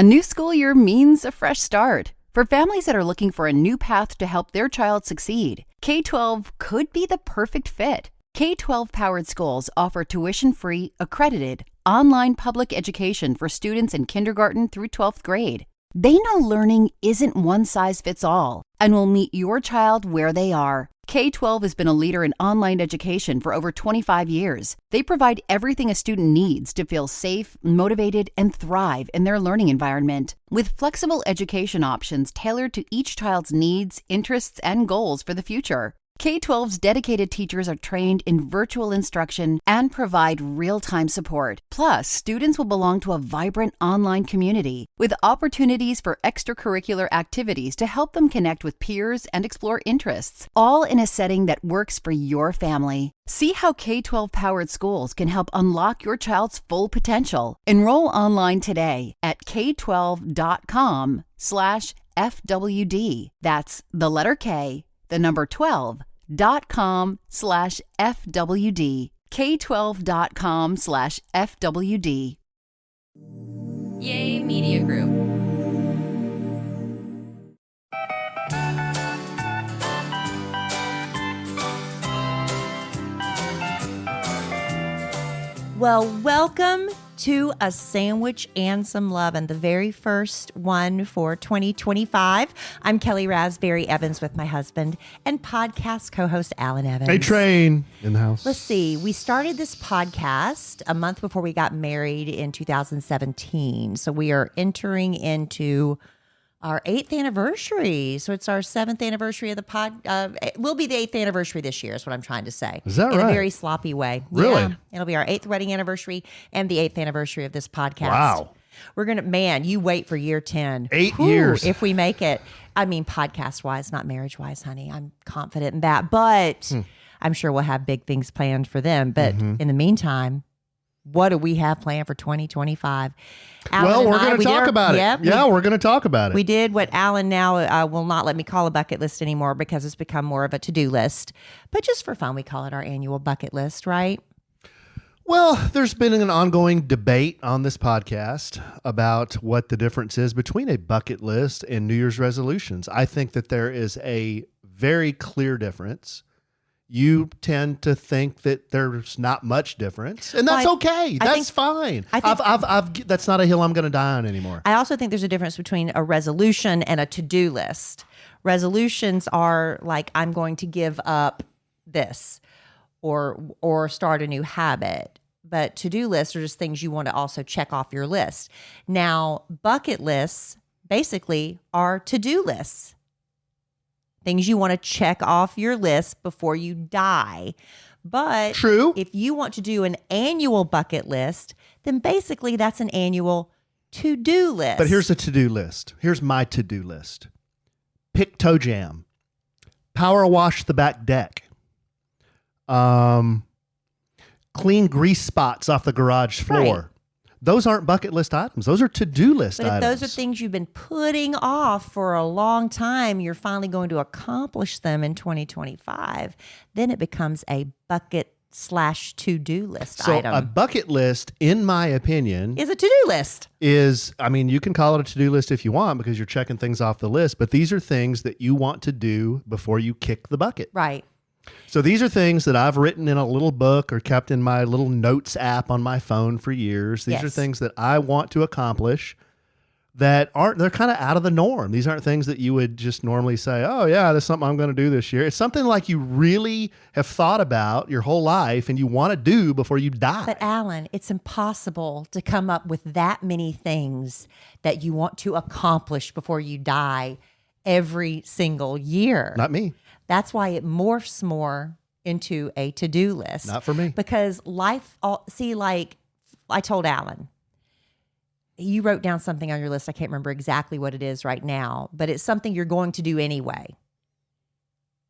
A new school year means a fresh start. For families that are looking for a new path to help their child succeed, K-12 could be the perfect fit. K-12 powered schools offer tuition-free, accredited, online public education for students in kindergarten through 12th grade. They know learning isn't one size fits all and will meet your child where they are. K-12 has been a leader in online education for over 25 years. They provide everything a student needs to feel safe, motivated, and thrive in their learning environment. With flexible education options tailored to each child's needs, interests, and goals for the future. K-12's dedicated teachers are trained in virtual instruction and provide real-time support. Plus, students will belong to a vibrant online community with opportunities for extracurricular activities to help them connect with peers and explore interests, all in a setting that works for your family. See how K-12-powered schools can help unlock your child's full potential. Enroll online today at k12.com/FWD. That's the letter K, the number 12.com/FWD. K12.com/FWD. Yay Media Group. Well, welcome to A Sandwich and Some Love, and the very first one for 2025. I'm Kelly Raspberry Evans with my husband and podcast co-host Alan Evans. A train in the house. Let's see. We started this podcast a month before we got married in 2017. So we are entering into our 8th anniversary. So it's our 7th anniversary of the pod. It will be the 8th anniversary this year is what I'm trying to say. Is that right? In a very sloppy way. Really? Yeah. It'll be our 8th wedding anniversary and the 8th anniversary of this podcast. Wow. We're going to, man, you wait for year 10. 8 years. If we make it. I mean, podcast-wise, not marriage-wise, honey. I'm confident in that. But I'm sure we'll have big things planned for them. But in the meantime, what do we have planned for 2025? Well, we're going to talk about it. Yeah, we're going to talk about it. We did what Alan now will not let me call a bucket list anymore because it's become more of a to-do list. But just for fun, we call it our annual bucket list, right? Well, there's been an ongoing debate on this podcast about what the difference is between a bucket list and New Year's resolutions. I think that there is a very clear difference. You tend to think that there's not much difference, and that's okay. That's fine. That's not a hill I'm going to die on anymore. I also think there's a difference between a resolution and a to-do list. Resolutions are like, I'm going to give up this or start a new habit. But to-do lists are just things you want to also check off your list. Now, bucket lists basically are to-do lists. Things you want to check off your list before you die. But true. If you want to do an annual bucket list, then basically that's an annual to-do list. But here's a to-do list. Here's my to-do list. Pick toe jam. Power wash the back deck. Clean grease spots off the garage floor. Right. Those aren't bucket list items. Those are to-do list items. But if those are things you've been putting off for a long time, you're finally going to accomplish them in 2025, then it becomes a bucket/to-do list item. So a bucket list, in my opinion, is a to-do list. You can call it a to-do list if you want because you're checking things off the list, but these are things that you want to do before you kick the bucket. Right. So these are things that I've written in a little book or kept in my little notes app on my phone for years. These are things that I want to accomplish they're kind of out of the norm. These aren't things that you would just normally say, oh yeah, that's something I'm going to do this year. It's something like you really have thought about your whole life and you want to do before you die. But Alan, it's impossible to come up with that many things that you want to accomplish before you die every single year. Not me. That's why it morphs more into a to-do list. Not for me. Because like I told Alan, you wrote down something on your list. I can't remember exactly what it is right now, but it's something you're going to do anyway.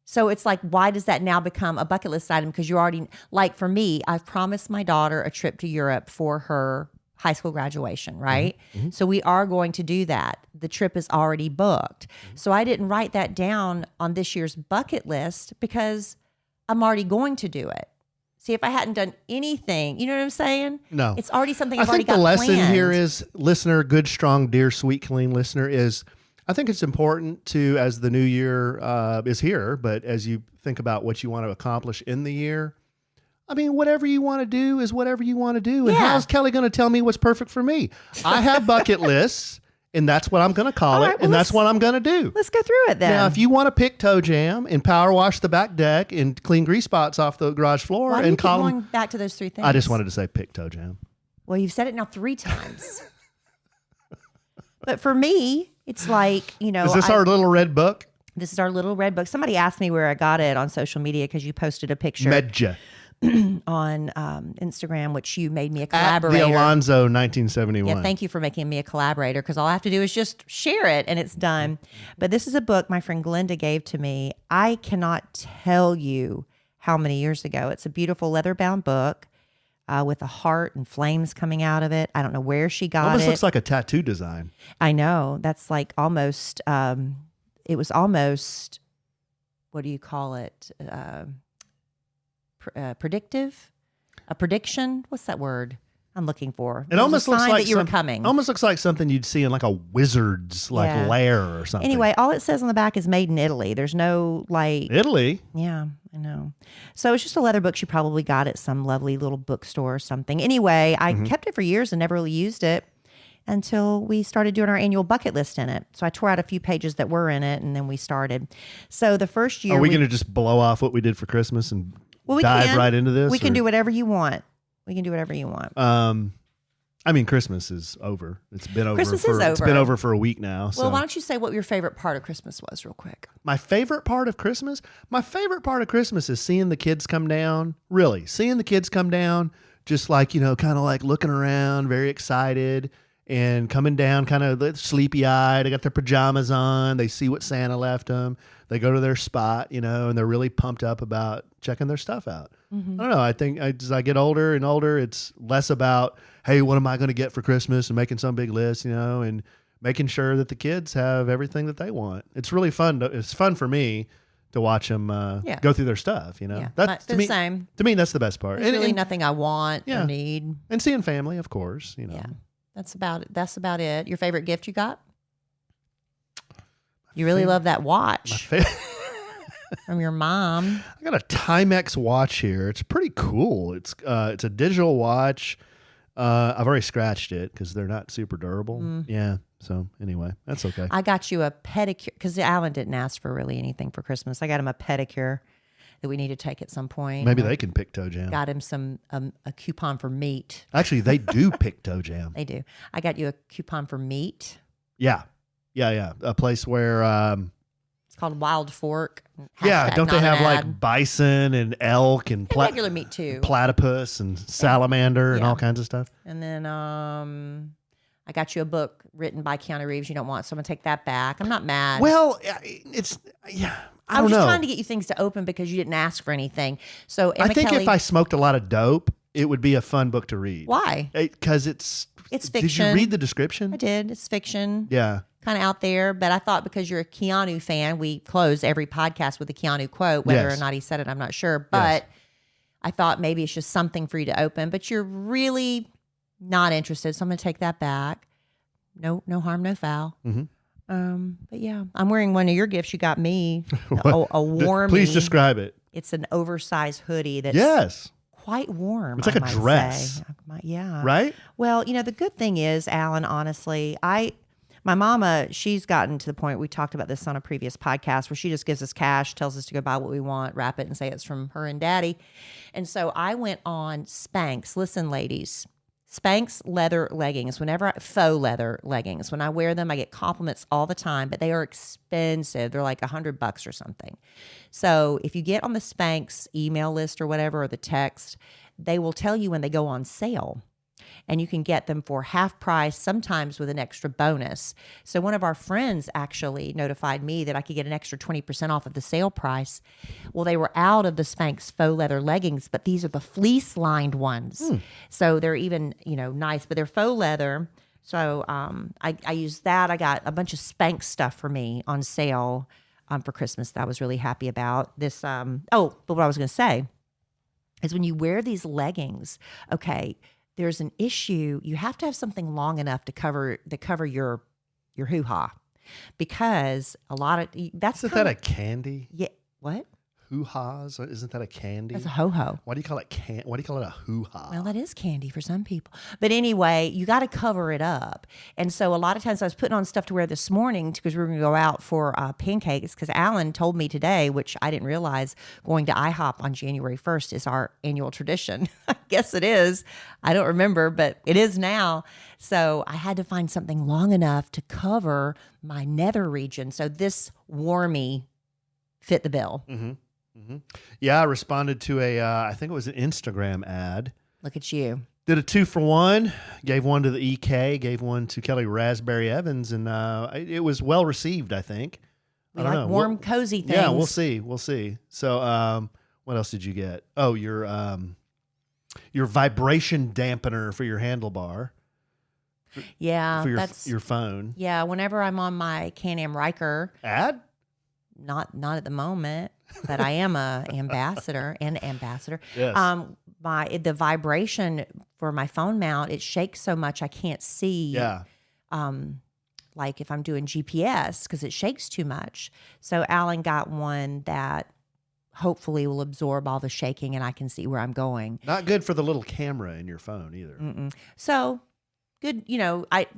So it's like, why does that now become a bucket list item? Because you already, like for me, I've promised my daughter a trip to Europe for her high school graduation, right? Mm-hmm. So we are going to do that. The trip is already booked. Mm-hmm. So I didn't write that down on this year's bucket list because I'm already going to do it. See, if I hadn't done anything, you know what I'm saying? No. It's already something I I've already think the got lesson planned. here is, listener, good, strong, dear, sweet, clean listener, is I think it's important to, as the new year is here, but as you think about what you want to accomplish in the year, I mean, whatever you want to do is whatever you want to do. And Yeah. how's Kelly going to tell me what's perfect for me? I have bucket lists, and that's what I'm going to call All it, right, well, and that's what I'm going to do. Let's go through it then. Now, if you want to pick toe jam and power wash the back deck and clean grease spots off the garage floor Why do you and keep call going them, back to those 3 things? I just wanted to say pick toe jam. Well, you've said it now 3 times. But for me, it's like, Is this our little red book? This is our little red book. Somebody asked me where I got it on social media because you posted a picture Medja. on Instagram, which you made me a At collaborator. the Alonzo 1971. Yeah, thank you for making me a collaborator because all I have to do is just share it and it's done. But this is a book my friend Glenda gave to me. I cannot tell you how many years ago. It's a beautiful leather-bound book with a heart and flames coming out of it. I don't know where she got Almost it. looks like a tattoo design. I know. That's like almost, it was almost, what do you call it? Predictive? A prediction? What's that word I'm looking for? It almost looks like that you were coming. Almost looks like something you'd see in like a wizard's Yeah. lair or something. Anyway, all it says on the back is made in Italy. There's no Italy. yeah, I know. So it's just a leather book she probably got at some lovely little bookstore or something. Anyway, I kept it for years and never really used it until we started doing our annual bucket list in it. So I tore out a few pages that were in it and then we started. So the first year Are we going to just blow off what we did for Christmas and dive right into this? We can do whatever you want. We can do whatever you want. I mean, Christmas is over. It's been over. Christmas for, is over. It's been over for a week now. So. Well, why don't you say what your favorite part of Christmas was real quick? My favorite part of Christmas? My favorite part of Christmas is seeing the kids come down. Really, seeing the kids come down, just like, kind of like looking around, very excited and coming down kind of sleepy eyed. They got their pajamas on. They see what Santa left them. They go to their spot, and they're really pumped up about checking their stuff out. Mm-hmm. I don't know. I think as I get older and older, it's less about, hey, what am I going to get for Christmas, and making some big list, and making sure that the kids have everything that they want. It's really fun. It's fun for me to watch them go through their stuff. Yeah, That's the same. To me, that's the best part. There's really nothing I want or need. And seeing family, of course. Yeah, that's about it. That's about it. Your favorite gift you got? You really love that watch from your mom. I got a Timex watch here. It's pretty cool. It's a digital watch. I've already scratched it because they're not super durable. Yeah. So anyway, that's okay. I got you a pedicure because Alan didn't ask for really anything for Christmas. I got him a pedicure that we need to take at some point. Maybe they can pick toe jam. Got him some a coupon for meat. Actually, they do pick toe jam. They do. I got you a coupon for meat. Yeah. A place where It's called Wild Fork. yeah, don't they not have an like ad. bison and elk and Regular meat too. platypus and salamander and all kinds of stuff? And then I got you a book written by Keanu Reeves you don't want, so I'm gonna take that back. I'm not mad. Well, I was don't just know. trying to get you things to open because you didn't ask for anything. So I Emma think Kelly, if I smoked a lot of dope, it would be a fun book to read. why? Because it's fiction. Did you read the description? I did. It's fiction. Yeah. Kind of out there, but I thought because you're a Keanu fan, we close every podcast with a Keanu quote. Whether Yes. or not he said it, I'm not sure. But I thought maybe it's just something for you to open. But you're really not interested, so I'm going to take that back. No harm, no foul. Mm-hmm. But yeah, I'm wearing one of your gifts you got me. What? a warm. Please describe it. It's an oversized hoodie that's Yes. quite warm. It's like I a might dress. say. Yeah. Right? Well, the good thing is, Alan, honestly, my mama, she's gotten to the point, we talked about this on a previous podcast, where she just gives us cash, tells us to go buy what we want, wrap it, and say it's from her and daddy. And so I went on Spanx. Listen, ladies, Spanx leather leggings, faux leather leggings, when I wear them, I get compliments all the time, but they are expensive. They're like $100 or something. So if you get on the Spanx email list or whatever, or the text, they will tell you when they go on sale. And you can get them for half price, sometimes with an extra bonus. So one of our friends actually notified me that I could get an extra 20% off of the sale price. Well, they were out of the Spanx faux leather leggings, but these are the fleece-lined ones. So they're even, nice, but they're faux leather. So I used that. I got a bunch of Spanx stuff for me on sale for Christmas that I was really happy about. But what I was going to say, is when you wear these leggings, okay, there's an issue. You have to have something long enough to cover your hoo-ha, because a lot of that's Isn't that a candy? yeah. What? Hoo-ha's? Isn't that a candy? That's a ho-ho. Why do you call it Why do you call it a hoo-ha? Well, that is candy for some people. But anyway, you got to cover it up. And so a lot of times I was putting on stuff to wear this morning because we were going to go out for pancakes, because Alan told me today, which I didn't realize, going to IHOP on January 1st is our annual tradition. I guess it is. I don't remember, but it is now. So I had to find something long enough to cover my nether region. So this warmy fit the bill. Mm-hmm. Mm-hmm. Yeah, I responded to I think it was an Instagram ad. Look at you. Did a 2-for-1, gave one to the EK, gave one to Kelly Raspberry Evans, and it was well received, I think. We I don't like know. warm, cozy things. Yeah, we'll see. We'll see. So what else did you get? Oh, your vibration dampener for your handlebar. Yeah, For that's your phone. Yeah, whenever I'm on my Can-Am Riker, Ad? not at the moment, but I am a ambassador. Yes. The vibration for my phone mount, it shakes so much I can't see. Yeah. Like if I'm doing GPS, because it shakes too much. So Alan got one that hopefully will absorb all the shaking and I can see where I'm going. Not good for the little camera in your phone either. Mm-mm. So good,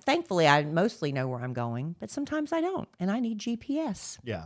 thankfully I mostly know where I'm going, but sometimes I don't, and I need GPS. Yeah.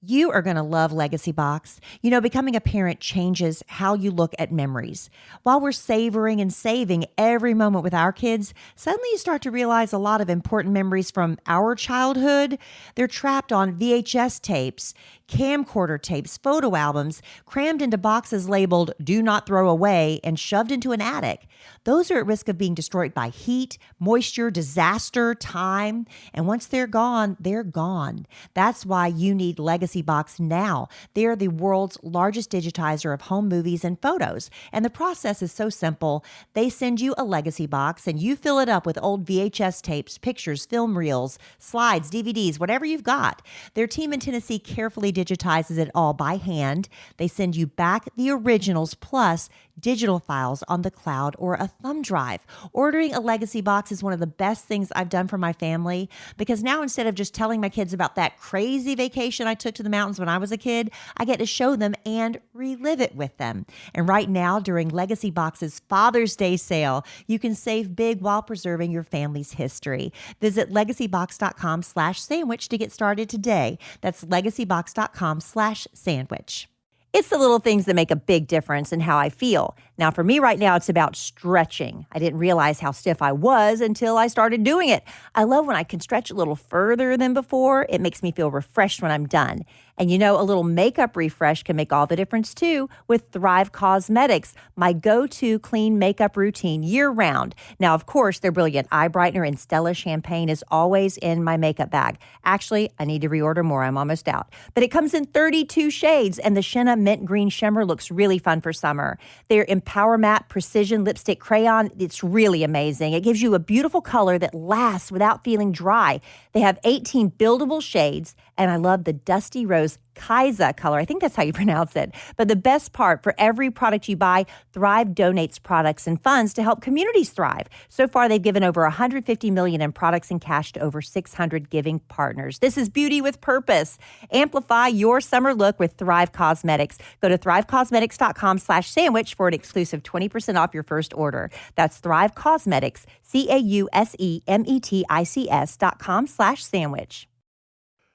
You are going to love Legacy Box. Becoming a parent changes how you look at memories. While we're savoring and saving every moment with our kids, suddenly you start to realize a lot of important memories from our childhood. They're trapped on VHS tapes, camcorder tapes, photo albums, crammed into boxes labeled "Do Not Throw Away" and shoved into an attic. Those are at risk of being destroyed by heat, moisture, disaster, time. And once they're gone, they're gone. That's why you need Legacy Box now. They're the world's largest digitizer of home movies and photos. And the process is so simple. They send you a Legacy Box and you fill it up with old VHS tapes, pictures, film reels, slides, DVDs, whatever you've got. Their team in Tennessee carefully digitizes it all by hand. They send you back the originals plus digital files on the cloud or a thumb drive. Ordering a Legacy Box is one of the best things I've done for my family, because now instead of just telling my kids about that crazy vacation I took to the mountains when I was a kid, I get to show them and relive it with them. And right now, during Legacy Box's Father's Day sale, you can save big while preserving your family's history. Visit legacybox.com/sandwich to get started today. That's legacybox.com/sandwich. It's the little things that make a big difference in how I feel. Now, for me right now, it's about stretching. I didn't realize how stiff I was until I started doing it. I love when I can stretch a little further than before. It makes me feel refreshed when I'm done. And a little makeup refresh can make all the difference too with Thrive Cosmetics, my go-to clean makeup routine year-round. Now, of course, their brilliant eye brightener and Stella champagne is always in my makeup bag. Actually, I need to reorder more. I'm almost out. But it comes in 32 shades, and the Shenna Mint Green Shimmer looks really fun for summer. Their Empower Matte Precision Lipstick Crayon, it's really amazing. It gives you a beautiful color that lasts without feeling dry. They have 18 buildable shades, and I love the Dusty Rose Kaiza color. I think that's how you pronounce it. But the best part, for every product you buy, Thrive donates products and funds to help communities thrive. So far, they've given over $150 million in products and cash to over 600 giving partners. This is beauty with purpose. Amplify your summer look with Thrive Cosmetics. Go to thrivecosmetics.com/sandwich for an exclusive 20% off your first order. That's Thrive Cosmetics, CAUSEMETICS.com/sandwich.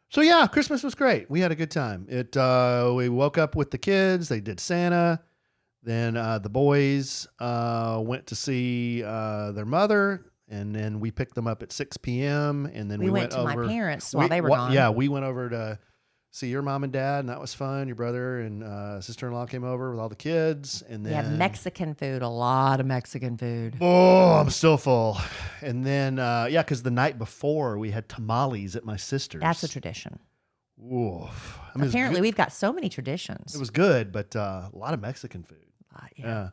So yeah, Christmas was great. We had a good time. We woke up with the kids. They did Santa. Then the boys went to see their mother, and then we picked them up at 6 p.m. And then we went to over, my parents while they were gone. Yeah, we went over to see your mom and dad, and that was fun. Your brother and sister-in-law came over with all the kids, and then we had Mexican food, a lot of Mexican food. Oh, I'm still full. And then because the night before we had tamales at my sister's. That's a tradition. Oof. Apparently, we've got so many traditions. It was good, but a lot of Mexican food. Yeah.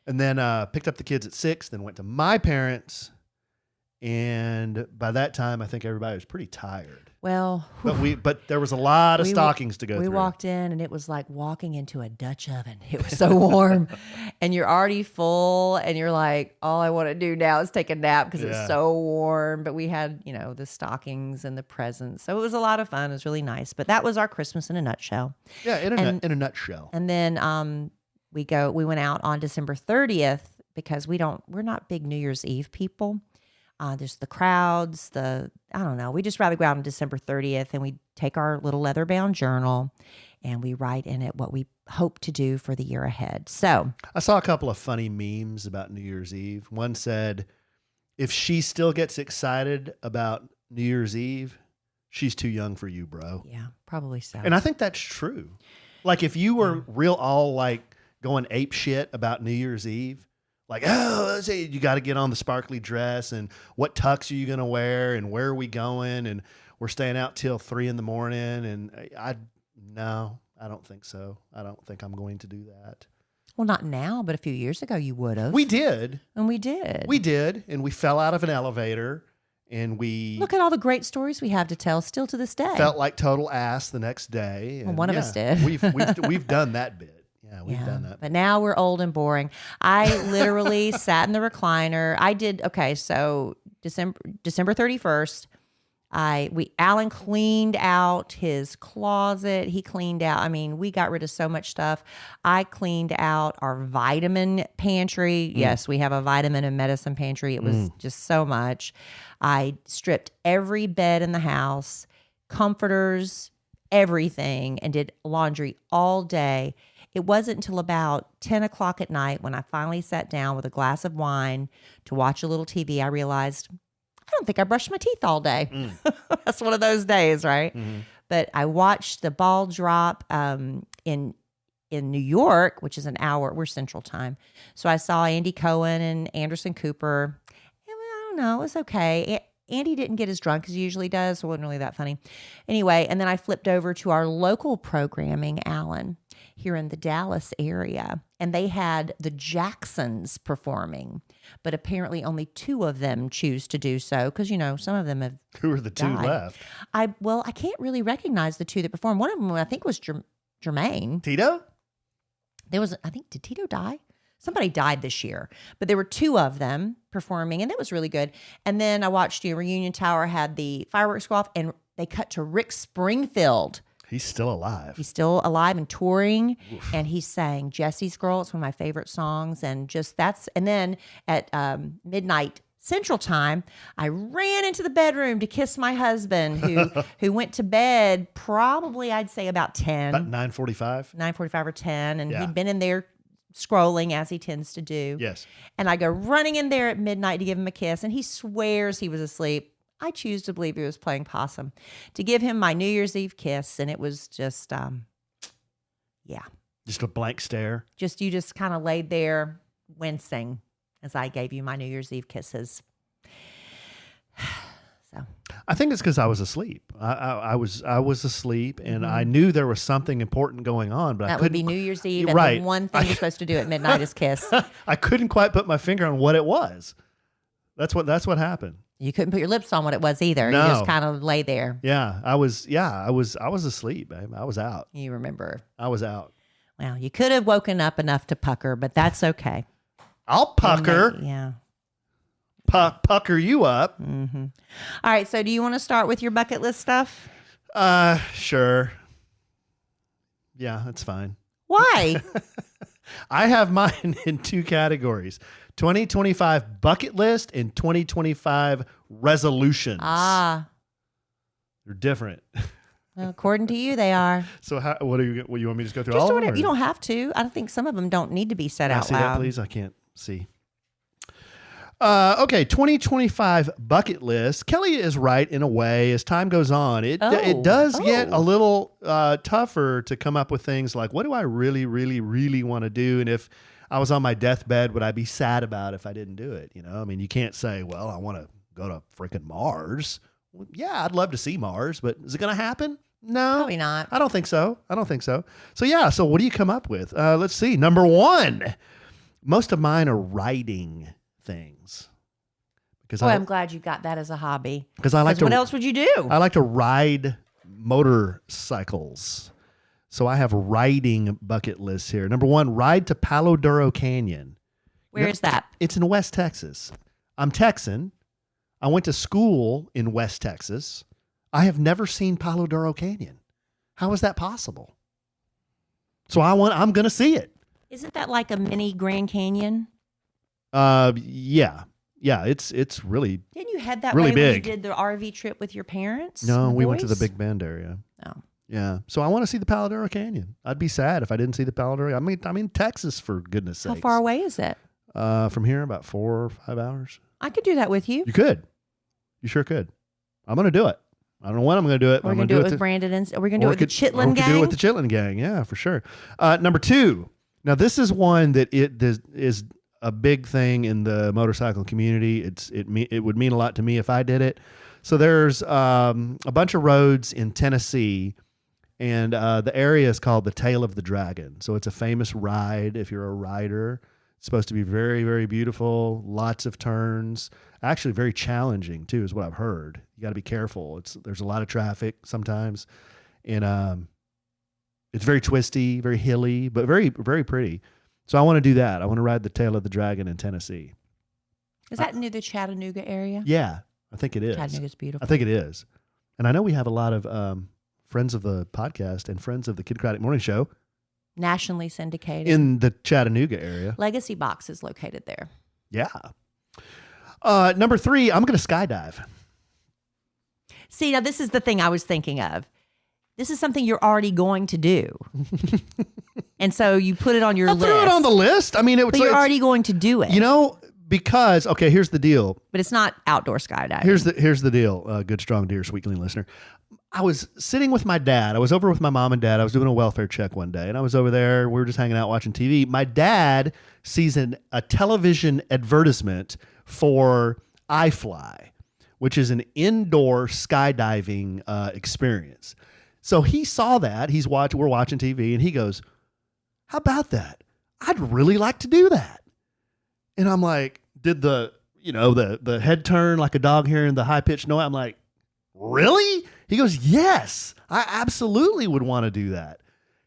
And then picked up the kids at 6, then went to my parents, And by that time, I think everybody was pretty tired. Well, But there was a lot of we- stockings to go we through. walked in and it was like walking into a Dutch oven. It was so warm and you're already full and you're like, all I want to do now is take a nap because Yeah. it's so warm. But we had, the stockings and the presents. So it was a lot of fun. It was really nice. But that was our Christmas in a nutshell. Yeah, in a nutshell. And then we went out on December 30th because we're not big New Year's Eve people. There's the crowds, I don't know. We just rather go out on December 30th and we take our little leather bound journal and we write in it what we hope to do for the year ahead. So I saw a couple of funny memes about New Year's Eve. One said, if she still gets excited about New Year's Eve, she's too young for you, bro. yeah, probably so. And I think that's true. Like if you were real all like going ape shit about New Year's Eve, like, oh, let's say you got to get on the sparkly dress and what tux are you going to wear and where are we going? And we're staying out till 3 a.m. And no, I don't think so. I don't think I'm going to do that. Well, not now, but a few years ago you would have. We did. And we did. We did. And we fell out of an elevator and we Look at all the great stories we have to tell still to this day. felt like total ass the next day. Well, And one of us did. We've done that bit. Yeah, we've done that. But now we're old and boring. I literally sat in the recliner. So December 31st, Alan cleaned out his closet. He cleaned out, we got rid of so much stuff. I cleaned out our vitamin pantry. Yes, we have a vitamin and medicine pantry. It was just so much. I stripped every bed in the house, comforters, everything, and did laundry all day. It wasn't until about 10 o'clock at night when I finally sat down with a glass of wine to watch a little TV, I realized, I don't think I brushed my teeth all day. That's one of those days, right? Mm-hmm. But I watched the ball drop in New York, which is an hour. We're Central Time. So I saw Andy Cohen and Anderson Cooper. And I don't know. It was okay. Andy didn't get as drunk as he usually does, so it wasn't really that funny. Anyway, and then I flipped over to our local programming, Allen, here in the Dallas area, and they had the Jacksons performing, but apparently only 2 of them choose to do so because, some of them have Who are the 2 died. left? I can't really recognize the 2 that performed. One of them, I think, was Jermaine. Tito? Did Tito die? Somebody died this year, but there were 2 of them performing, and that was really good. And then I watched Reunion Tower had the fireworks go off, and they cut to Rick Springfield. He's still alive. He's still alive and touring, and he sang Jesse's Girl. It's one of my favorite songs, and and then at midnight Central Time, I ran into the bedroom to kiss my husband, who went to bed probably, I'd say, about 10. About 9:45? 9:45 or 10, and Yeah. he'd been in there scrolling as he tends to do. Yes. And I go running in there at midnight to give him a kiss, and he swears he was asleep. I choose to believe he was playing possum to give him my New Year's Eve kiss, and it was just, Just a blank stare. you just kind of laid there wincing as I gave you my New Year's Eve kisses. So I think it's because I was asleep. I was asleep, and I knew there was something important going on, but I that would couldn't. be New Year's Eve, and Right. the one thing you're supposed to do at midnight is kiss. I couldn't quite put my finger on what it was. That's what happened. You couldn't put your lips on what it was either. No. You just kind of lay there. Yeah, I was asleep, babe. I was out. You remember. I was out. Well, you could have woken up enough to pucker, but that's okay. I'll pucker. Yeah. Pucker you up. Mm-hmm. All right. So do you want to start with your bucket list stuff? Sure. Yeah, that's fine. Why? I have mine in 2 categories. 2025 bucket list and 2025 resolutions. Ah, They're different. well, according to you, they are. So what you want me to just go through Just all of whatever. them? You don't have to. I think some of them don't need to be said Can I out see loud. that, please? I can't see. Okay, 2025 bucket list. Kelly is right in a way. As time goes on, it does get a little tougher to come up with things like, what do I really, really, really want to do? And if I was on my deathbed, would I be sad about if I didn't do it? You can't say, well, I want to go to freaking Mars. Well, yeah, I'd love to see Mars, but is it going to happen? No, Probably not. I don't think so. So yeah, so what do you come up with? Let's see. Number 1, most of mine are writing things because Boy, I'm glad you got that as a hobby. because I like to. What else would you do? I like to ride motorcycles. So I have riding bucket lists here. Number 1, ride to Palo Duro Canyon. Where is that? It's in West Texas. I'm Texan. I went to school in West Texas. I have never seen Palo Duro Canyon. How is that possible? So I'm going to see it. Isn't that like a mini Grand Canyon? Yeah. It's really Didn't you head that really way when you big. did the RV trip with your parents? no. and We went to the boys? Big Bend area. Oh. Yeah. So I want to see the Palo Duro Canyon. I'd be sad if I didn't see the Palo Duro. I'm in Texas, for goodness How sakes. far away is it? From here, about 4 or 5 hours. I could do that with you. You could. You sure could. I'm going to do it. I don't know when I'm going to do it. We're I'm going to do it with to- Brandon and we're going to do or it with the Chitlin we gang. could do it with the Chitlin gang. Yeah, for sure. Number 2. Now, this is one that is a big thing in the motorcycle community. It would mean a lot to me if I did it. So there's a bunch of roads in Tennessee, and the area is called the Tail of the Dragon. So it's a famous ride if you're a rider. It's supposed to be very, very beautiful, lots of turns. Actually, very challenging too, is what I've heard. You got to be careful. There's a lot of traffic sometimes, and it's very twisty, very hilly, but very, very pretty. So I want to do that. I want to ride the Tail of the Dragon in Tennessee. Is that near the Chattanooga area? Yeah, I think it is. Chattanooga's beautiful. I think it is. And I know we have a lot of friends of the podcast and friends of the Kidcratic Morning Show Nationally syndicated. in the Chattanooga area. Legacy Box is located there. Yeah. Number 3, I'm going to skydive. See, now this is the thing I was thinking of. This is something you're already going to do. And so you put it on your I list. threw it on the list. I mean, But you're already going to do it. Because, okay, here's the deal. But it's not outdoor skydiving. Here's the deal, good, strong, dear, sweet, clean listener. I was sitting with my dad. I was over with my mom and dad. I was doing a welfare check one day, and I was over there. We were just hanging out watching TV. My dad sees a television advertisement for iFly, which is an indoor skydiving experience. So he saw that. We're watching TV, and he goes, "How about that? I'd really like to do that." And I'm like, did the head turn like a dog hearing the high pitched noise? I'm like, really? He goes, yes, I absolutely would want to do that.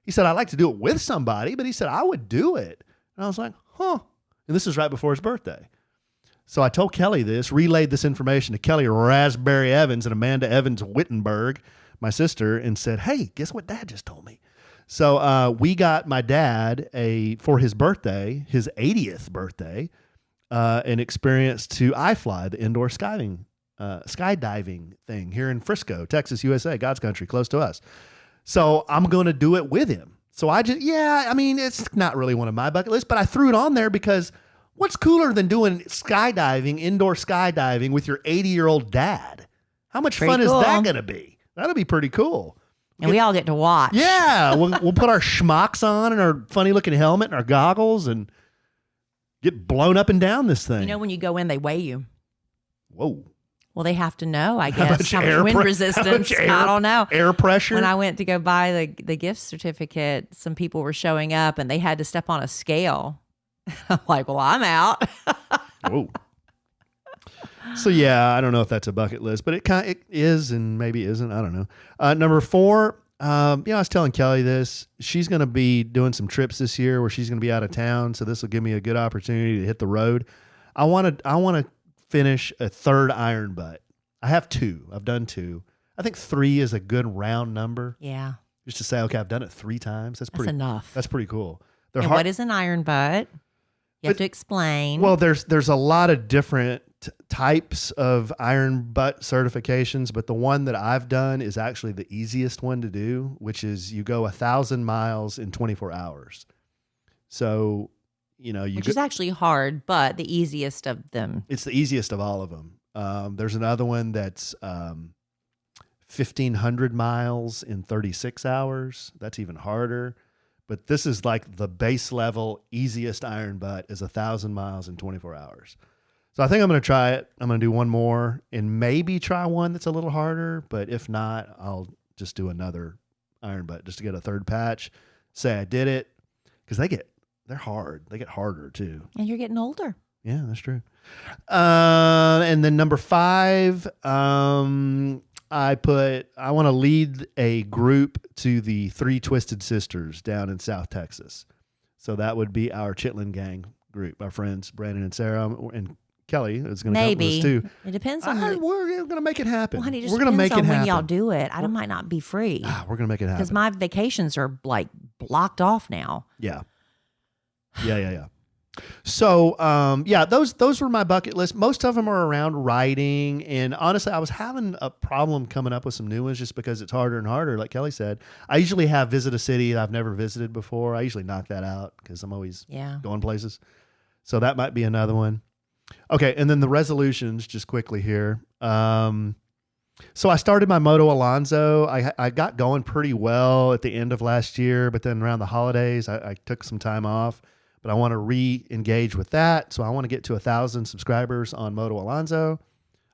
He said, I'd like to do it with somebody, but he said, I would do it. And I was like, huh. And this is right before his birthday. So I told Kelly this, relayed this information to Kelly Raspberry Evans and Amanda Evans Wittenberg, my sister, and said, hey, guess what Dad just told me? So we got my dad for his birthday, his 80th birthday, an experience to iFly, the indoor skydiving thing here in Frisco, Texas, USA, God's country, close to us. So I'm going to do it with him. So it's not really one of my bucket lists, but I threw it on there because what's cooler than doing skydiving, indoor skydiving with your 80-year-old dad? How much fun is that going to be? That'll be pretty cool. And we all get to watch. Yeah, we'll put our schmucks on and our funny-looking helmet and our goggles and get blown up and down this thing. You know, when you go in, they weigh you. Whoa. Well, they have to know, I How guess, much how air much wind pre- resistance. how much I don't know. Air pressure? When I went to go buy the gift certificate, some people were showing up and they had to step on a scale. I'm like, well, I'm out. Whoa. So yeah, I don't know if that's a bucket list, but it is and maybe isn't. I don't know. Number 4, I was telling Kelly this. She's going to be doing some trips this year where she's going to be out of town, so this will give me a good opportunity to hit the road. I want to finish a 3rd iron butt. I have 2. I've done 2. I think 3 is a good round number. Yeah. Just to say, okay, I've done it 3 times. That's enough. That's pretty cool. And what is an iron butt? You have to explain. Well, there's a lot of different types of iron butt certifications, but the one that I've done is actually the easiest one to do, which is you go 1,000 miles in 24 hours. So, which is actually hard, but the easiest of them. It's the easiest of all of them. There's another one that's 1,500 miles in 36 hours. That's even harder. But this is like the base level, easiest iron butt is 1,000 miles in 24 hours. So I think I'm going to try it. I'm going to do one more and maybe try one that's a little harder. But if not, I'll just do another iron butt just to get a 3rd patch. Say I did it because they're hard. They get harder too. And you're getting older. Yeah, that's true. And then number 5, I want to lead a group to the Three Twisted Sisters down in South Texas. So that would be our Chitlin Gang group, our friends Brandon and Sarah, and Kelly is going to come with us too. It depends on we're going to make it happen. Well, honey, we're going to make it happen when y'all do it. I might not be free. We're going to make it happen because my vacations are like blocked off now. Yeah. So, those were my bucket list. Most of them are around writing. And honestly, I was having a problem coming up with some new ones just because it's harder and harder. Like Kelly said, I usually have visit a city that I've never visited before. I usually knock that out because I'm always going places. So that might be another one. Okay. And then the resolutions, just quickly here. So I started my Moto Alonso. I got going pretty well at the end of last year, but then around the holidays, I took some time off. But I want to re-engage with that. So I want to get to 1,000 subscribers on Moto Alonso.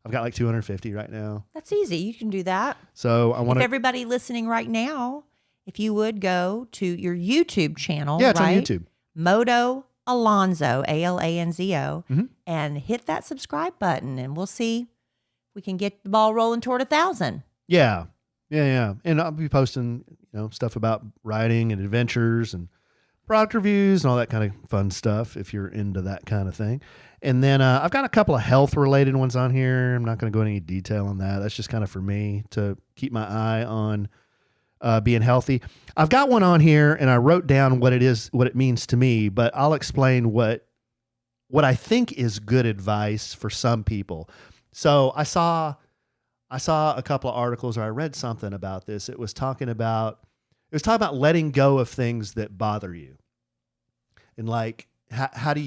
I've got like 250 right now. That's easy. You can do that. So I want to. If everybody listening right now, if you would go to your YouTube channel. Yeah, it's on YouTube. Moto Alonso, Alanzo, Mm-hmm. and hit that subscribe button, and we'll see if we can get the ball rolling toward 1,000. Yeah. And I'll be posting, stuff about riding and adventures and product reviews and all that kind of fun stuff if you're into that kind of thing. And then I've got a couple of health related ones on here. I'm not going to go into any detail on that. That's just kind of for me to keep my eye on being healthy. I've got one on here and I wrote down what it means to me, but I'll explain what I think is good advice for some people. So I saw a couple of articles, or I read something about this. It was talking about letting go of things that bother you. And like,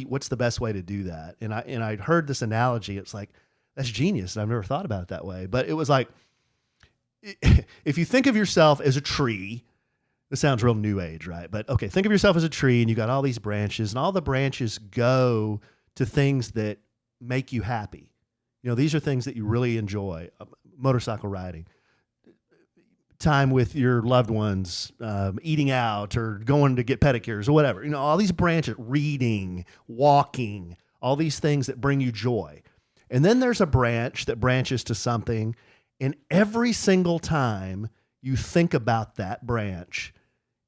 what's the best way to do that? And I'd heard this analogy. It's like, that's genius. And I've never thought about it that way, but it was like, if you think of yourself as a tree, this sounds real new age, right? But okay, think of yourself as a tree and you got all these branches and all the branches go to things that make you happy. These are things that you really enjoy. Motorcycle riding, time with your loved ones, eating out or going to get pedicures or whatever. All these branches, reading, walking, all these things that bring you joy. And then there's a branch that branches to something, and every single time you think about that branch,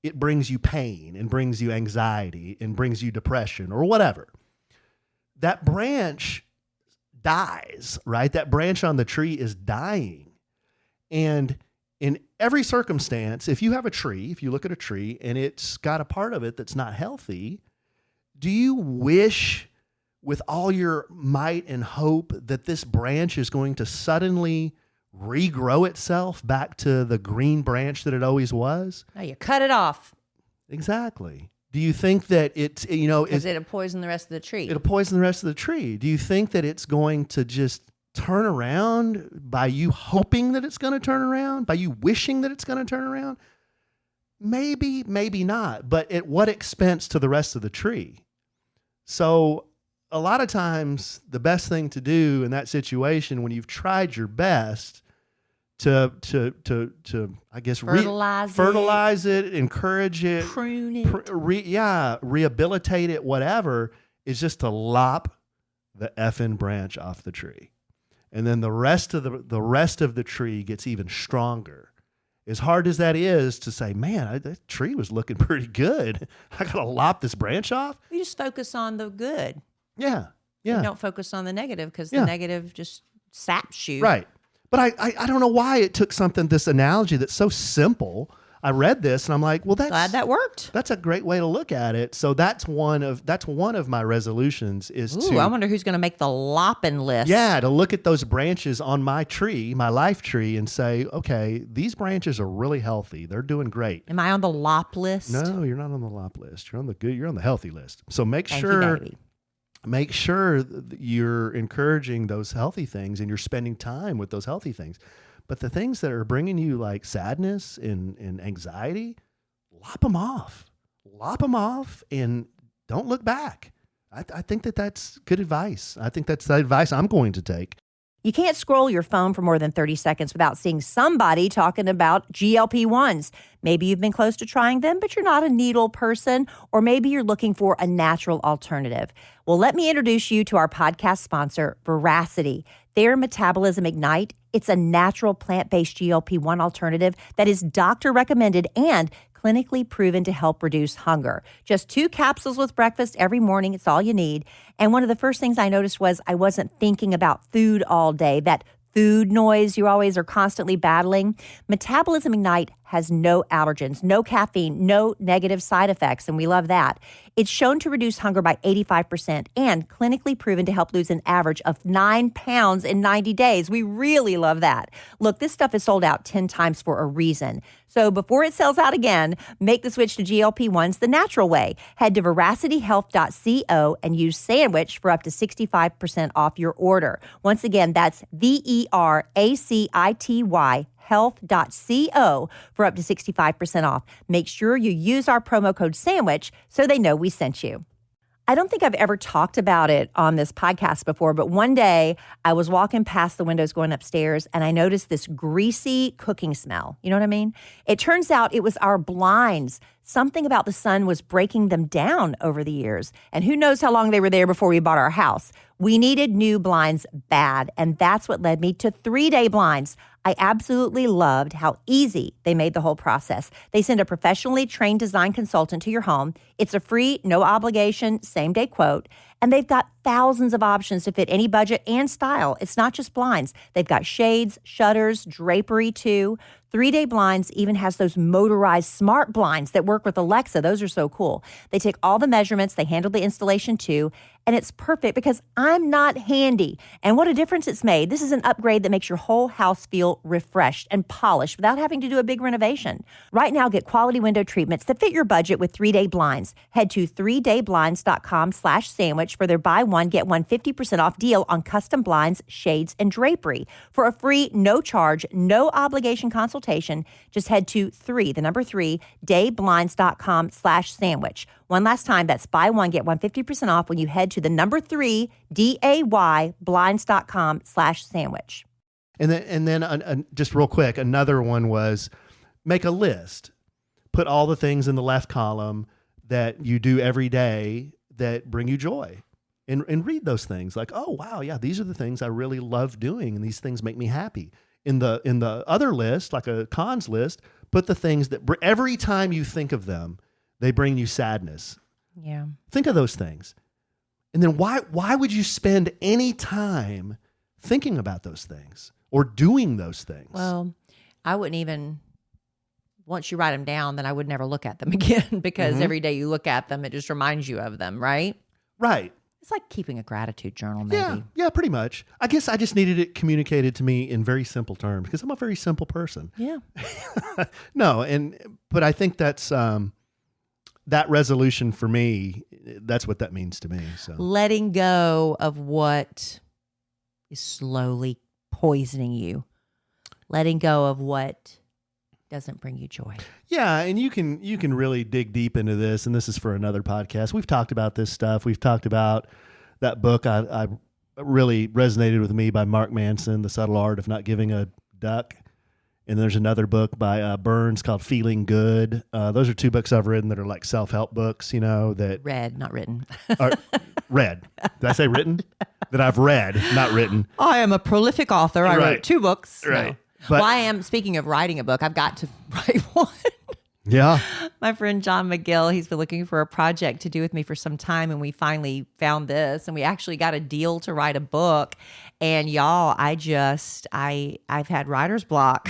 it brings you pain and brings you anxiety and brings you depression or whatever. That branch dies, right? That branch on the tree is dying. And in every circumstance, if you have a tree, if you look at a tree and it's got a part of it that's not healthy, do you wish with all your might and hope that this branch is going to suddenly regrow itself back to the green branch that it always was? No, you cut it off. Exactly. Do you think that it's, because it'll poison the rest of the tree? It'll poison the rest of the tree. Do you think that it's going to just turn around by you hoping that it's going to turn around, by you wishing that it's going to turn around? Maybe, maybe not, but at what expense to the rest of the tree? So a lot of times the best thing to do in that situation, when you've tried your best to I guess fertilize it, encourage it, prune it, rehabilitate it, whatever, is just to lop the effing branch off the tree. And then the rest of the tree gets even stronger. As hard as that is to say, man, that tree was looking pretty good. I got to lop this branch off. You just focus on the good. Yeah. You don't focus on the negative because the negative just saps you. Right. But I don't know why it took this analogy that's so simple. I read this and I'm like, well, glad that worked. That's a great way to look at it. So that's one of my resolutions is I wonder who's going to make the lopping list. Yeah, to look at those branches on my tree, my life tree, and say, okay, these branches are really healthy. They're doing great. Am I on the lop list? No, you're not on the lop list. You're on the good. You're on the healthy list. So make Thank sure. you, baby. Make sure that you're encouraging those healthy things and you're spending time with those healthy things. But the things that are bringing you like sadness and anxiety, lop them off. Lop them off and don't look back. I think that's good advice. I think that's the advice I'm going to take. You can't scroll your phone for more than 30 seconds without seeing somebody talking about GLP-1s. Maybe you've been close to trying them, but you're not a needle person, or maybe you're looking for a natural alternative. Well, let me introduce you to our podcast sponsor, Veracity. Their Metabolism Ignite, it's a natural plant-based GLP-1 alternative that is doctor recommended and clinically proven to help reduce hunger. Just 2 capsules with breakfast every morning. It's all you need. And one of the first things I noticed was I wasn't thinking about food all day, that food noise you always are constantly battling. Metabolism Ignite has no allergens, no caffeine, no negative side effects, and we love that. It's shown to reduce hunger by 85% and clinically proven to help lose an average of 9 pounds in 90 days. We really love that. Look, this stuff is sold out 10 times for a reason. So before it sells out again, make the switch to GLP-1s the natural way. Head to veracityhealth.co and use sandwich for up to 65% off your order. Once again, that's VERACITY health.co for up to 65% off. Make sure you use our promo code SANDWICH so they know we sent you. I don't think I've ever talked about it on this podcast before, but one day I was walking past the windows going upstairs and I noticed this greasy cooking smell. You know what I mean? It turns out it was our blinds. Something about the sun was breaking them down over the years. And who knows how long they were there before we bought our house. We needed new blinds bad, and that's what led me to 3-Day Blinds. I absolutely loved how easy they made the whole process. They send a professionally trained design consultant to your home. It's a free, no obligation, same-day quote. And they've got thousands of options to fit any budget and style. It's not just blinds. They've got shades, shutters, drapery too. 3-Day Blinds even has those motorized smart blinds that work with Alexa. Those are so cool. They take all the measurements. They handle the installation too. And it's perfect because I'm not handy. And what a difference it's made. This is an upgrade that makes your whole house feel refreshed and polished without having to do a big renovation. Right now, get quality window treatments that fit your budget with 3-Day Blinds. Head to 3dayblinds.com/sandwich for their buy one, get one 50% off deal on custom blinds, shades, and drapery. For a free, no charge, no obligation consultation, just head to dayblinds.com/sandwich. One last time, that's buy one, get one 50% off when you head to the 3dayblinds.com/sandwich. And then just real quick, another one was make a list. Put all the things in the left column that you do every day that bring you joy. And read those things like, oh, wow, yeah, these are the things I really love doing, and these things make me happy. In the other list, like a cons list, put the things that every time you think of them, they bring you sadness. Yeah. Think of those things. And then why would you spend any time thinking about those things or doing those things? Well, I wouldn't even, once you write them down, then I would never look at them again because every day you look at them, it just reminds you of them, right? Right. It's like keeping a gratitude journal, maybe. Yeah, pretty much. I guess I just needed it communicated to me in very simple terms because I'm a very simple person. Yeah. But I think that's that resolution for me, that's what that means to me. So letting go of what is slowly poisoning you. Letting go of what doesn't bring you joy. Yeah, and you can really dig deep into this, and this is for another podcast. We've talked about this stuff. We've talked about that book I really resonated with me by Mark Manson, The Subtle Art of Not Giving a Duck. And there's another book by Burns called Feeling Good. Those are 2 books I've written that are like self-help books, that read, not written. Read. Did I say written? That I've read, not written. I am a prolific author. I wrote 2 books. Right. No. But I am, speaking of writing a book, I've got to write one. Yeah. My friend John McGill, he's been looking for a project to do with me for some time, and we finally found this, and we actually got a deal to write a book. And y'all, I've had writer's block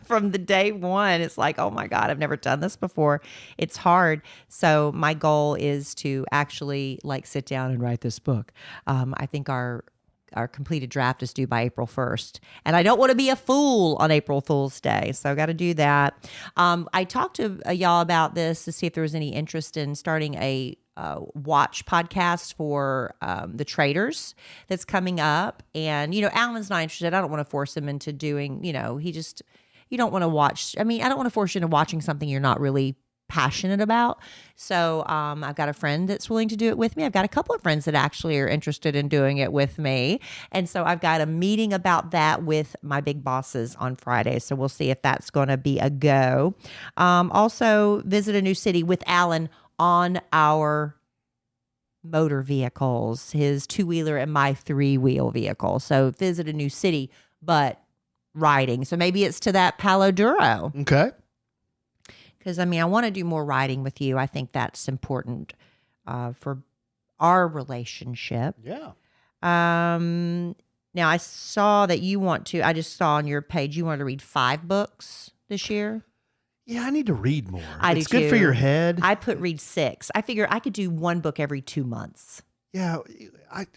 from the day one. It's like, oh my God, I've never done this before. It's hard. So my goal is to actually sit down and write this book. I think our completed draft is due by April 1st. And I don't want to be a fool on April Fool's Day. So I got to do that. I talked to y'all about this to see if there was any interest in starting a watch podcast for the traders that's coming up. And, Alan's not interested. I don't want to force him into doing, you don't want to watch. I don't want to force you into watching something you're not really passionate about. So I've got a friend that's willing to do it with me. I've got a couple of friends that actually are interested in doing it with me. And so I've got a meeting about that with my big bosses on Friday. So we'll see if that's going to be a go. Also, visit a new city with Allen on our motor vehicles, his 2-wheeler and my 3-wheel vehicle. So visit a new city, but riding. So maybe it's to that Palo Duro. Okay. Because, I mean, I want to do more riding with you. I think that's important for our relationship. Yeah. Now, I saw that I just saw on your page, you wanted to read 5 books this year. Yeah, I need to read more. I do It's good for too. your head. I put read 6. I figure I could do 1 book every 2 months. Yeah, I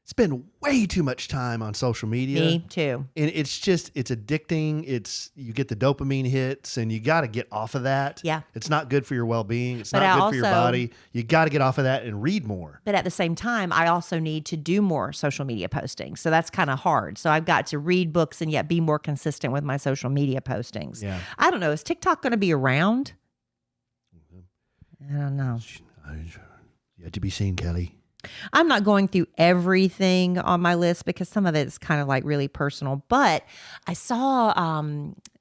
spend way too much time on social media. Me too. And it's addicting. You get the dopamine hits, and you got to get off of that. Yeah. It's not good for your well-being. It's But not I good for your also- body. You got to get off of that and read more. But at the same time, I also need to do more social media postings. So that's kind of hard. So I've got to read books and yet be more consistent with my social media postings. Yeah. I don't know. Is TikTok going to be around? I don't know. Yet to be seen, Kelly. I'm not going through everything on my list because some of it is kind of like really personal. But I saw,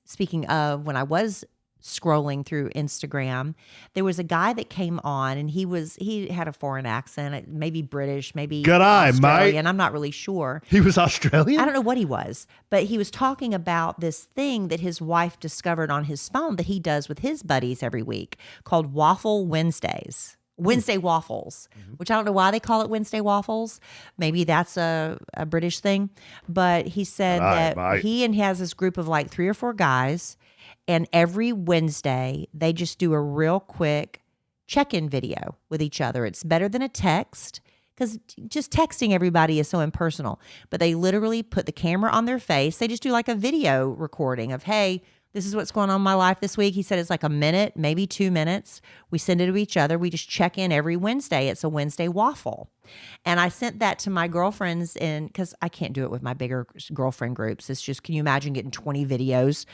speaking of when I was scrolling through Instagram, there was a guy that came on and he had a foreign accent, maybe British, maybe G'day, Australian. mate. I'm not really sure. He was Australian? I don't know what he was, but he was talking about this thing that his wife discovered on his phone that he does with his buddies every week called Waffle Wednesdays. Wednesday waffles, which I don't know why they call it Wednesday waffles. Maybe that's a British thing. But he said that mate. he has this group of like 3 or 4 guys, and every Wednesday they just do a real quick check-in video with each other. It's better than a text because just texting everybody is so impersonal. But they literally put the camera on their face. They just do like a video recording of, hey, this is what's going on in my life this week. He said it's like a minute, maybe 2 minutes. We send it to each other. We just check in every Wednesday. It's a Wednesday waffle. And I sent that to my girlfriends because I can't do it with my bigger girlfriend groups. It's just, can you imagine getting 20 videos?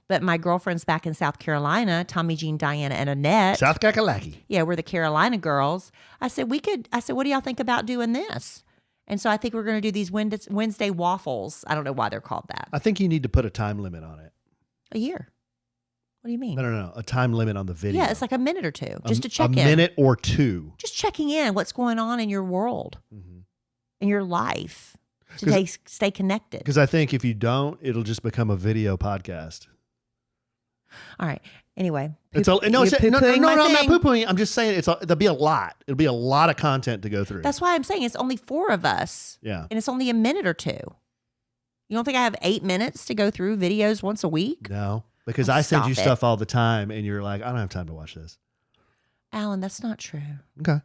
But my girlfriends back in South Carolina, Tommy, Jean, Diana, and Annette. South Kakalaki. Yeah, we're the Carolina girls. I said, what do y'all think about doing this? And so I think we're going to do these Wednesday waffles. I don't know why they're called that. I think you need to put a time limit on it. A year. What do you mean? No. A time limit on the video. Yeah, it's like a minute or 2 just to check in. A minute or 2. Just checking in what's going on in your world, in your life, to stay connected. Because I think if you don't, it'll just become a video podcast. All right. Anyway, No, I'm not thing. poo-pooing. I'm just saying there'll be a lot. It'll be a lot of content to go through. That's why I'm saying it's only 4 of us. Yeah. And it's only a minute or 2. You don't think I have 8 minutes to go through videos once a week? No, because Oh, I send stop you it. stuff all the time, and you're like, I don't have time to watch this. Alan, that's not true. Okay.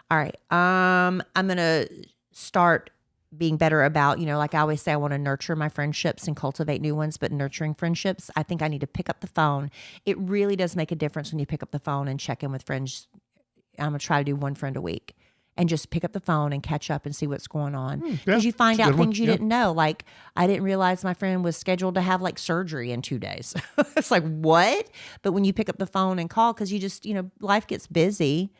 All right. I'm going to start being better about, like I always say, I want to nurture my friendships and cultivate new ones, but nurturing friendships, I think I need to pick up the phone. It really does make a difference when you pick up the phone and check in with friends. I'm going to try to do 1 friend a week and just pick up the phone and catch up and see what's going on. Because you find out things you didn't know. Like, I didn't realize my friend was scheduled to have like surgery in 2 days. It's like, what? But when you pick up the phone and call, because you just, life gets busy.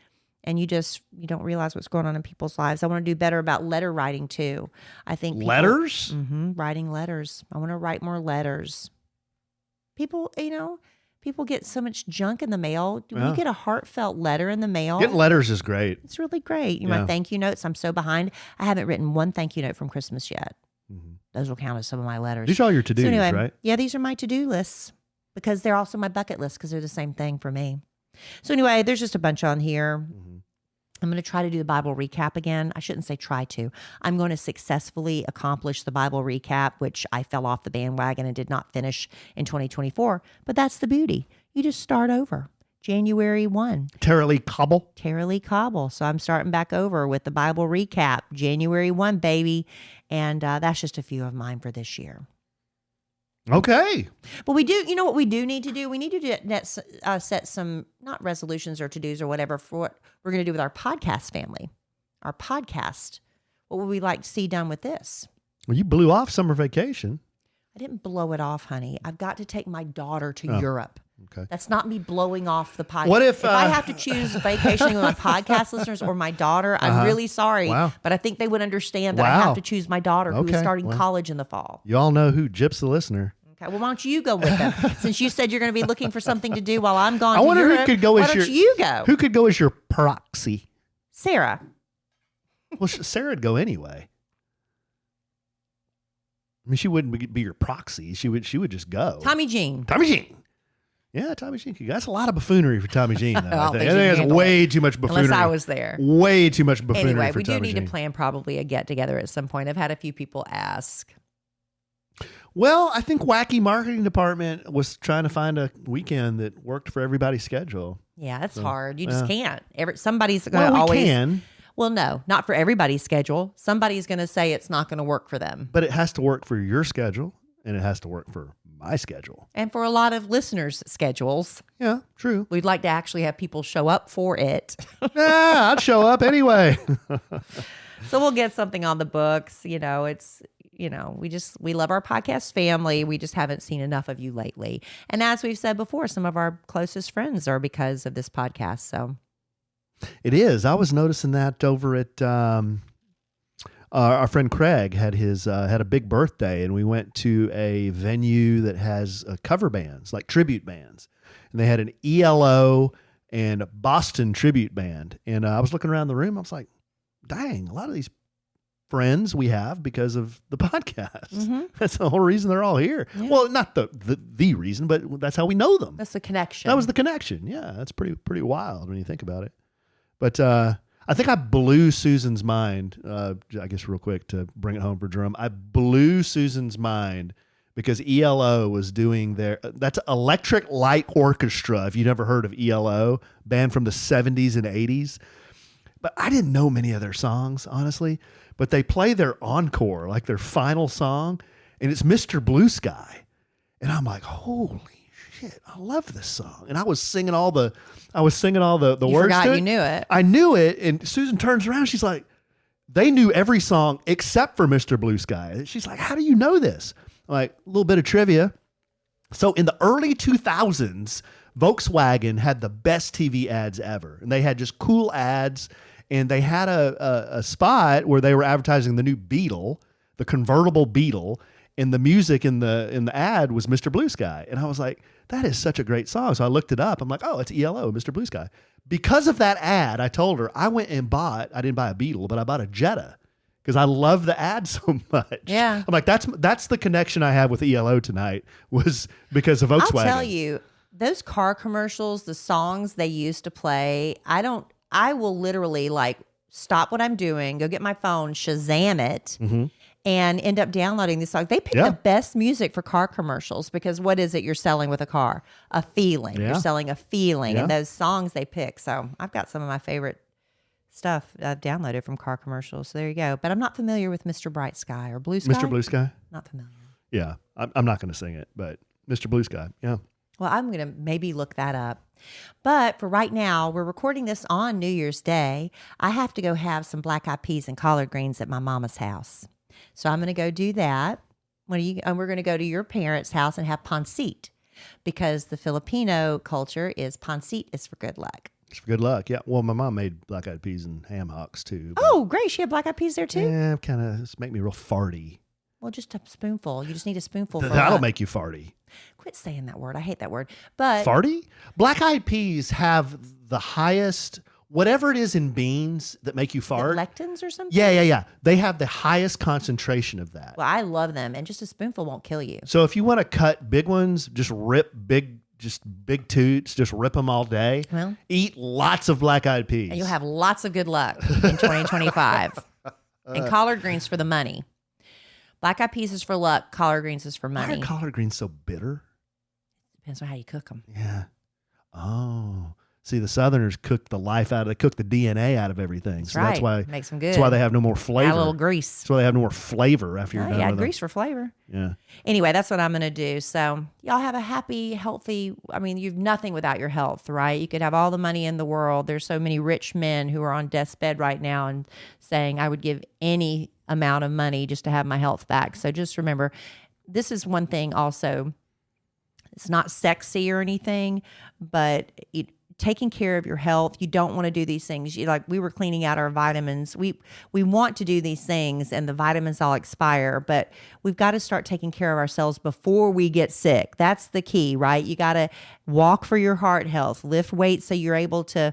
And you don't realize what's going on in people's lives. I want to do better about letter writing too. I think Letters? Writing letters. I want to write more letters. People, people get so much junk in the mail. Do we get a heartfelt letter in the mail? Getting letters is great. It's really great. My thank you notes. I'm so behind. I haven't written 1 thank you note from Christmas yet. Those will count as some of my letters. These are all your to-dos, So anyway, right? Yeah, these are my to-do lists because they're also my bucket lists because they're the same thing for me. So anyway, there's just a bunch on here. I'm going to try to do the Bible recap again. I shouldn't say try to. I'm going to successfully accomplish the Bible recap, which I fell off the bandwagon and did not finish in 2024. But that's the beauty. You just start over. January 1. Tara Lee Cobble. Tara Lee Cobble. So I'm starting back over with the Bible recap. January 1, baby. And that's just a few of mine for this year. Okay. But we do, what we do need to do? We need to set some, not resolutions or to-dos or whatever, for what we're going to do with our podcast family. Our podcast. What would we like to see done with this? Well, you blew off summer vacation. I didn't blow it off, honey. I've got to take my daughter to Europe. Okay. That's not me blowing off the podcast. What if I have to choose vacationing with my podcast listeners or my daughter? I'm really sorry, but I think they would understand that I have to choose my daughter who is starting college in the fall. You all know who Jip's the listener. Okay, well, why don't you go with them? Since you said you're going to be looking for something to do while I'm gone I wonder Europe, who could go why as don't your you go? Who could go as your proxy? Sarah. Well, Sarah'd go anyway. I mean, she wouldn't be your proxy. She would just go. Tommy Jean. Tommy Jean. Yeah, Tommy Jean. That's a lot of buffoonery for Tommy Jean, though. I think it's way too much buffoonery. Unless I was there. Way too much buffoonery Anyway, for we do Tommy need Jean. to plan probably a get-together at some point. I've had a few people ask. Well, I think Wacky Marketing Department was trying to find a weekend that worked for everybody's schedule. Yeah, it's hard. You just can't. Somebody's going to Well, we always... can. Well, no, not for everybody's schedule. Somebody's going to say it's not going to work for them. But it has to work for your schedule, and it has to work for my schedule. And for a lot of listeners' schedules. Yeah, true. We'd like to actually have people show up for it. Yeah, I'd show up anyway. So we'll get something on the books. You know, we love our podcast family. We just haven't seen enough of you lately. And as we've said before, some of our closest friends are because of this podcast. So It is. I was noticing that over at our friend Craig had a big birthday, and we went to a venue that has cover bands, like tribute bands, and they had an ELO and Boston tribute band. And I was looking around the room. I was like, dang, a lot of these friends we have because of the podcast. Mm-hmm. That's the whole reason they're all here. Yeah. Well, not the reason, but that's how we know them. that's the connection. That was the connection. Yeah, that's pretty wild when you think about it. But I think I blew Susan's mind, I guess real quick to bring it home for Jerome. I blew Susan's mind because ELO was doing that's Electric Light Orchestra, if you've never heard of ELO, band from the 70s and 80s. But I didn't know many of their songs, honestly. But they play their encore, like their final song, and it's Mr. Blue Sky. And I'm like, holy shit, I love this song. And I was singing all the words forgot to it. you knew it. I knew it, and Susan turns around, she's like, they knew every song except for Mr. Blue Sky. She's like, how do you know this? I'm like, a little bit of trivia. So in the early 2000s, Volkswagen had the best TV ads ever. And they had just cool ads. And they had a spot where they were advertising the new Beetle, the convertible Beetle, and the music in the ad was Mr. Blue Sky. And I was like, that is such a great song. So I looked it up. I'm like, oh, it's ELO, Mr. Blue Sky. Because of that ad, I told her, I went and I didn't buy a Beetle, but I bought a Jetta because I love the ad so much. Yeah. I'm like, that's the connection I have with ELO tonight was because of Volkswagen. I'll tell you, those car commercials, the songs they used to play, I will literally like stop what I'm doing, go get my phone, Shazam it, and end up downloading these songs. They pick the best music for car commercials because what is it you're selling with a car? A feeling. Yeah. You're selling a feeling. Yeah. And those songs they pick. So I've got some of my favorite stuff I've downloaded from car commercials. So there you go. But I'm not familiar with Mr. Bright Sky or Blue Sky. Mr. Blue Sky? Not familiar. Yeah. I'm not going to sing it, but Mr. Blue Sky. Yeah. Well, I'm going to maybe look that up. But for right now, we're recording this on New Year's Day. I have to go have some black-eyed peas and collard greens at my mama's house. So I'm going to go do that. And we're going to go to your parents' house and have pancit because the Filipino culture is pancit is for good luck. It's for good luck. Yeah. Well, my mom made black-eyed peas and ham hocks too. but- Oh, great. She had black-eyed peas there too? Yeah, kind of make me real farty. Well, just a spoonful. You just need a spoonful. For That'll luck. make you farty. Quit saying that word. I hate that word. But Farty? Black-eyed peas have the highest, whatever it is in beans that make you is it fart. lectins or something? Yeah. They have the highest concentration of that. Well, I love them. And just a spoonful won't kill you. So if you want to cut big ones, just rip big toots, just rip them all day. Well, Eat lots of black-eyed peas. and you'll have lots of good luck in 2025. And collard greens for the money. Black-eyed peas is for luck. Collard greens is for Why money. are collard greens so bitter? Depends on how you cook them. Yeah. Oh. See, the Southerners cook the DNA out of everything. That's So right. that's why Makes them good. that's why they have no more flavor. Add a little grease. That's why they have no more flavor after you're Oh, done yeah, with grease for flavor. them. Anyway, that's what I'm going to do. So y'all have a happy, healthy, you've nothing without your health, right? You could have all the money in the world. There's so many rich men who are on death's bed right now and saying, I would give any amount of money just to have my health back. So just remember, this is one thing also. It's not sexy or anything, but taking care of your health. You don't want to do these things. We were cleaning out our vitamins. We want to do these things, and the vitamins all expire, but we've got to start taking care of ourselves before we get sick. That's the key, right? You got to walk for your heart health, lift weights so you're able to,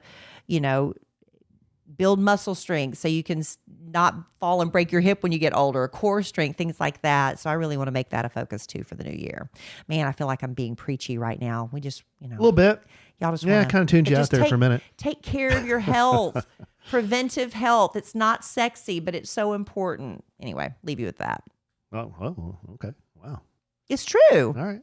build muscle strength so you can not fall and break your hip when you get older, core strength, things like that. So I really want to make that a focus too for the new year. Man, I feel like I'm being preachy right now. We just, a little bit. Y'all just kind of tuned you out there for a minute. Take care of your health, preventive health. It's not sexy, but it's so important. Anyway, leave you with that. Oh, okay. Wow. It's true. All right.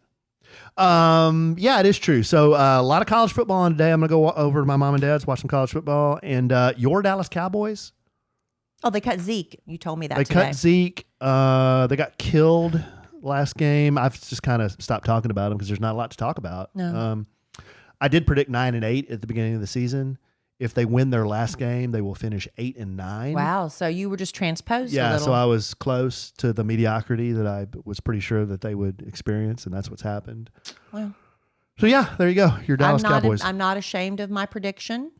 Yeah, it is true. So a lot of college football on today. I'm going to go over to my mom and dad's, watch some college football. And your Dallas Cowboys? Oh, they cut Zeke. You told me that They today. cut Zeke. They got killed last game. I've just kind of stopped talking about them because there's not a lot to talk about. No. I did predict 9-8 at the beginning of the season. If they win their last game, they will finish 8-9. Wow. So you were just transposed a Yeah, little. so I was close to the mediocrity that I was pretty sure that they would experience, and that's what's happened. Well, So yeah, there you go. Your Dallas Cowboys. I'm not ashamed of my prediction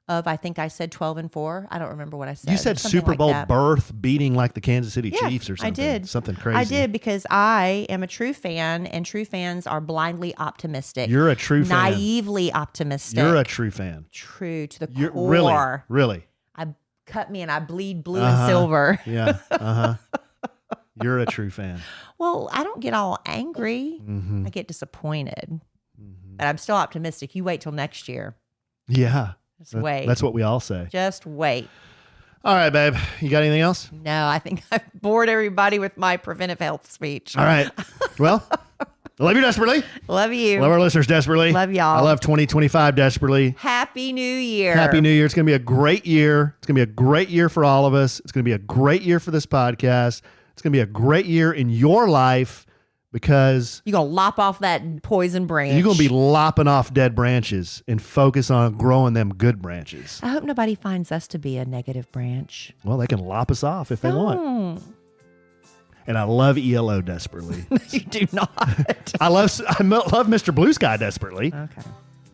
of, I think I said 12-4. I don't remember what I said. You said Something Super like Bowl that. berth beating like the Kansas City Yeah, Chiefs or something. I did. Something crazy. I did because I am a true fan, and true fans are blindly optimistic. You're a true fan. Naively optimistic. You're a true fan. True to the You're core. really. Cut me and I bleed blue and silver. Yeah. You're a true fan. Well, I don't get all angry. Mm-hmm. I get disappointed. But I'm still optimistic. You wait till next year. Yeah. Just wait. That's what we all say. Just wait. All right, babe. You got anything else? No, I think I've bored everybody with my preventive health speech. All right. Well, I love you desperately. Love you. Love our listeners desperately. Love y'all. I love 2025 desperately. Happy New Year. Happy New Year. It's going to be a great year. It's going to be a great year for all of us. It's going to be a great year for this podcast. It's going to be a great year in your life because You're going to lop off that poison branch. you're going to be lopping off dead branches and focus on growing them good branches. I hope nobody finds us to be a negative branch. Well, they can lop us off if they want. Don't. And I love ELO desperately. You do not. I love Mr. Blue Sky desperately. Okay.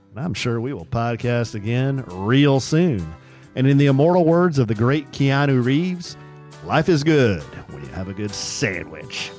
And I'm sure we will podcast again real soon. And in the immortal words of the great Keanu Reeves, life is good when you have a good sandwich.